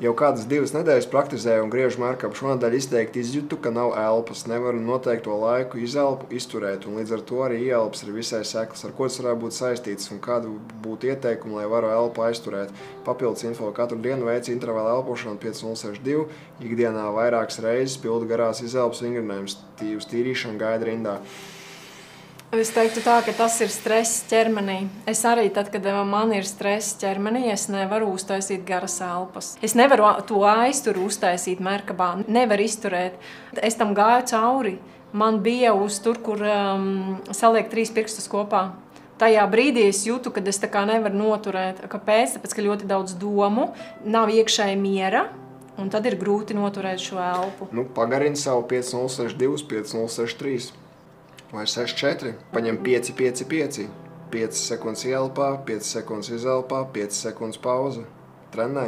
Jau kādas 2 nedēļas praktizēju un griežu mērkapu. Šonadēļ izteikti izjūtu, ka nav elpas. Nevaru noteikto laiku izelpu izturēt, un līdz ar to arī ieelpas ir visai seklas. Ar ko tas varētu būt saistīts un kādu būtu ieteikumi, lai varu elpu aizturēt? Papildus info katru dienu veicu intervālu elpošanu 5062, ikdienā vairākas reizes pildu garās izelpas vingrinājumus, tīrīšanu gaida rindā. Es teiktu tā, ka tas ir stress ķermenī. Es arī tad, kad man ir stress ķermenī, es nevaru uztaisīt garas elpas. Es nevaru to aizturu uztaisīt merkabā, nevaru izturēt. Es tam gāju cauri. Man bija uz tur, kur saliek 3 pirkstus kopā. Tajā brīdī es jūtu, ka es tā kā nevaru noturēt. Kāpēc? Tāpēc, ka ļoti daudz domu, nav iekšēji miera, un tad ir grūti noturēt šo elpu. Pagarini savu 5062, 5063. Vai 6-4, paņem 5-5-5, 5 sekundes ielpā, 5 sekundes izelpā, 5 sekundes pauze, trenē.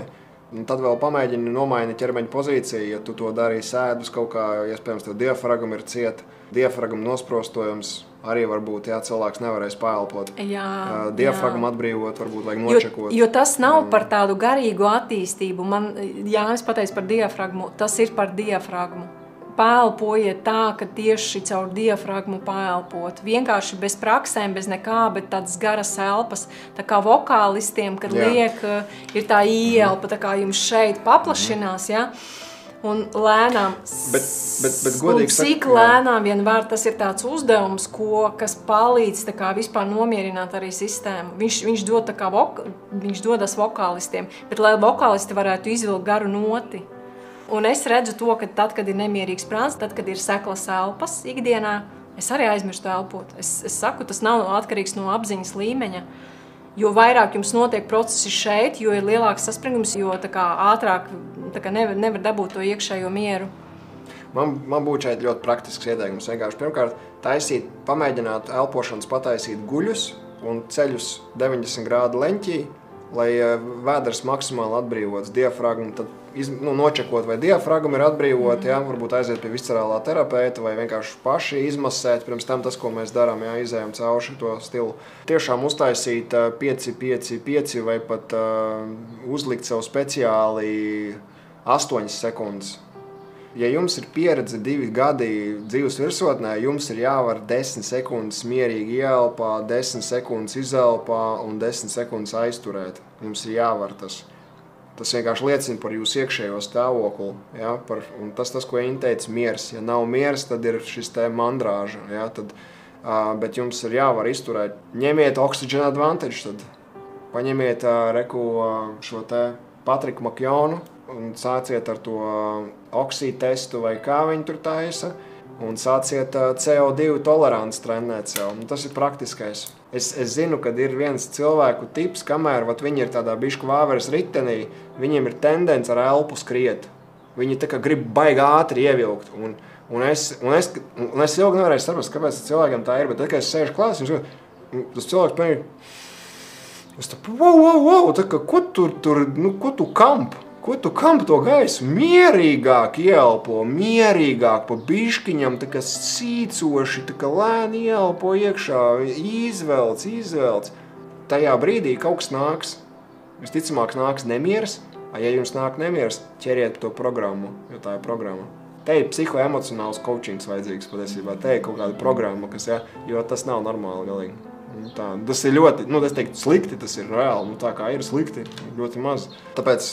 Un tad vēl pamēģini nomaini ķermeņa pozīciju, ja tu to dari sēdus kaut kā, iespējams, tev diafragma ir cieta. Diafragma nosprostojums arī varbūt, cilvēks nevarēs paelpot. Diafragma atbrīvot, varbūt vajag nočekot. Jo tas nav par tādu garīgu attīstību. Es pateicu par diafragmu, tas ir par diafragmu. Paelpojiet tā, ka tieši caur diafragmu paelpot. Vienkārši bez praksēm, bez nekā, bet tādas garas elpas. Tā kā vokālistiem, kad liek, ir tā ieelpa, tā kā jums šeit paplašinās, un lēnām, bet godīgi un cik lēnām vien var, tas ir tāds uzdevums, kas palīdz tā kā vispār nomierināt arī sistēmu. Viņš dod tā kā viņš dodas vokālistiem, bet lai vokālisti varētu izvilkt garu noti. Un es redzu to, ka tad, kad ir nemierīgs prāts, tad, kad ir seklas elpas ikdienā, es arī aizmirstu elpot. Es saku, tas nav atkarīgs no apziņas līmeņa. Jo vairāk jums notiek procesi šeit, jo ir lielāks saspringums, jo tā kā ātrāk tā kā nevar dabūt to iekšējo mieru. Man būtu šeit ļoti praktisks ieteikums. Vienkārši pirmkārt pamēģināt elpošanas pataisīt guļus un ceļus 90 grādu leņķī, lai vēders maksimāli atbrīvots diafragmu, tad nočekot, vai diafragma ir atbrīvota, varbūt aiziet pie viscerālā terapeita, vai vienkārši paši izmasēt, pirms tam tas, ko mēs darām, izējām cauri šo stilu. Tiešām uztaisīt 5-5-5 vai pat uzlikt sev speciāli 8 sekundes. Ja jums ir pieredze 2 gadi dzīves virsotnē, jums ir jāvar 10 sekundes mierīgi ieelpā, 10 sekundes izelpā un 10 sekundes aizturēt. Jums ir jāvar tas. Tas vienkārši liecina par jūsu iekšējo stāvokli. Un tas, ko Inna teica, miers. Ja nav miers, tad ir šis te mandrāža. Bet jums ir jāvar izturēt. Ņemiet Oxygen Advantage, tad paņemiet šo te Patriku Makjonu un sāciet ar to oksī testu vai kā viņi tur taisa. Un sāciet CO2 toleranci trenēt sev. Tas ir praktiskais. Es zinu, kad ir viens cilvēku tips, kamēr viņi ir tādā bišku vāveres ritenī, viņiem ir tendence ar elpu skriet. Viņi tā kā grib baigi ātri ievilkt. Un es ilgi nevarēju saprast, kāpēc cilvēkiem tā ir, bet tad, kad es sēžu klāsī, tas cilvēks pēkšņi, es tā, wow, tā kā, ko tu kamp? Ko tu kamp to gaisu? Mierīgāk ieelpo, mierīgāk pa biškiņam, tā kā sīcoši, tā kā lēni ieelpo iekšā, izvelc. Tajā brīdī kaut kas nāks. Visticamāk nāks nemieris, ja jums nāk nemieris, ķeriet to programmu, jo tā ir programma. Te ir psihoemocionāls coachings vajadzīgs patiesībā, te ir kaut kāda programma, jo tas nav normāli galīgi. Tas ir ļoti, es teiktu, slikti, tas ir reāli, tā kā ir slikti, ļoti maz. Tāpēc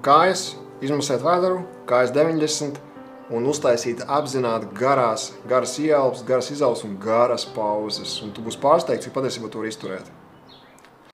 kājas, izmasēt vēderu, kājas 90 un uztaisīt apzināti garas ieelpas, garas izelpas un garas pauzes. Un tu būsi pārsteigts, cik patiesībā to var izturēt.